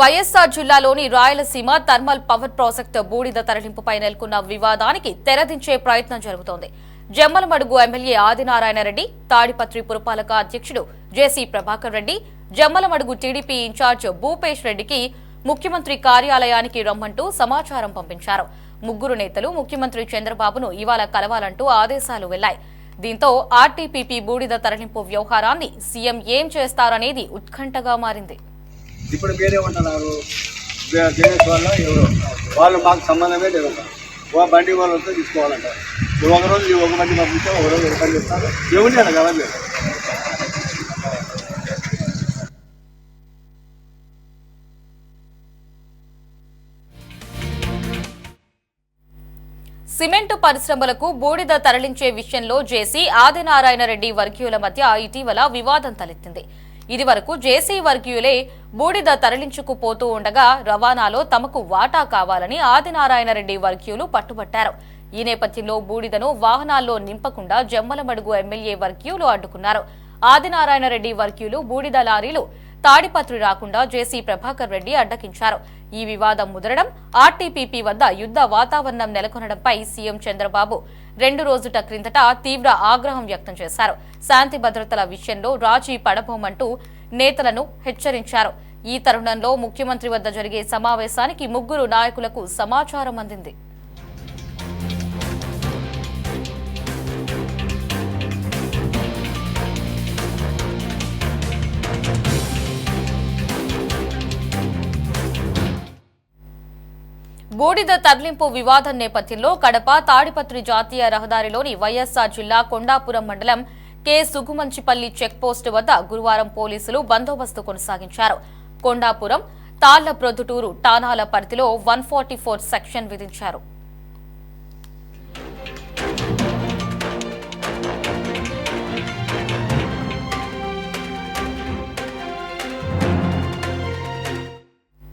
వైఎస్ఆర్ జిల్లాలోని Rayalaseema thermal power project బూడిద తరలింపుపై నెలకొన్న వివాదానికి తెరదించే ప్రయత్నం జరుగుతోంది. జమ్మలమడుగు ఎమ్మెల్యే ఆదినారాయణ రెడ్డి, తాడిపత్రి పురపాలక అధ్యక్షుడు జేసీ ప్రభాకర్ రెడ్డి, జమ్మలమడుగు టీడీపీ ఇన్ఛార్జ్ భూపేష్ రెడ్డికి ముఖ్యమంత్రి కార్యాలయానికి రమ్మంటూ సమాచారం పంపించారు. ముగ్గురు నేతలు ముఖ్యమంత్రి చంద్రబాబును ఇవాళ కలవాలంటూ ఆదేశాలు వెళ్లాయి. దీంతో ఆర్టీపీపీ బూడిద తరలింపు వ్యవహారాన్ని సీఎం ఏం చేస్తారనేది ఉత్కంఠగా మారింది. ఇప్పుడు వేరే ఉంటున్నారు వల్ల ఎవరు వాళ్ళు మాకు సంబంధమే లేదు. ఓ బండి వాళ్ళతో తీసుకోవాలంట. ఒకరోజు ఒక బండి పంపిస్తే ఒకరోజు ఒక బండి ఇస్తారు. ఎవరిని అలా కదా మీరు సిమెంటు పరిశ్రమలకు బూడిద తరలించే విషయంలో జేసీ ఆదినారాయణ రెడ్డి వర్గీయుల మధ్య ఇటీవల వివాదం తలెత్తింది. ఇదివరకు జేసీ వర్గీయులే బూడిద తరలించుకుపోతూ ఉండగా రవాణాలో తమకు వాటా కావాలని ఆదినారాయణ రెడ్డి వర్గీయులు పట్టుబట్టారు. ఈ నేపథ్యంలో బూడిదను వాహనాల్లో నింపకుండా జమ్మలమడుగు ఎమ్మెల్యే వర్గీయులు అడ్డుకున్నారు. ఆదినారాయణ రెడ్డి వర్గీయులు బూడిద లారీలు తాడిపత్రి రాకుండా జేసీ ప్రభాకర్ రెడ్డి అడ్డగించారు. ఈ వివాదం ముదరడం, ఆర్టీపీపీ వద్ద యుద్ధ వాతావరణం నెలకొనడంపై సీఎం చంద్రబాబు 2 రోజుల క్రిందట తీవ్ర ఆగ్రహం వ్యక్తం చేశారు. శాంతి భద్రతల విషయంలో రాజీ పడబోమంటూ నేతలను హెచ్చరించారు. ఈ తరుణంలో ముఖ్యమంత్రి వద్ద జరిగే సమావేశానికి ముగ్గురు నాయకులకు సమాచారం అందింది. బూడిద తరలింపు వివాదం నేపథ్యంలో కడప తాడిపత్రి జాతీయ రహదారిలోని వైఎస్ఆర్ జిల్లా కొండాపురం మండలం కె సుగుమంచిపల్లి చెక్పోస్టు వద్ద గురువారం పోలీసులు బందోబస్తు కొనసాగించారు. కొండాపురం, తాళ్ల ప్రొద్దుటూరు ఠాణాల పరిధిలో 144 సెక్షన్ విధించారు.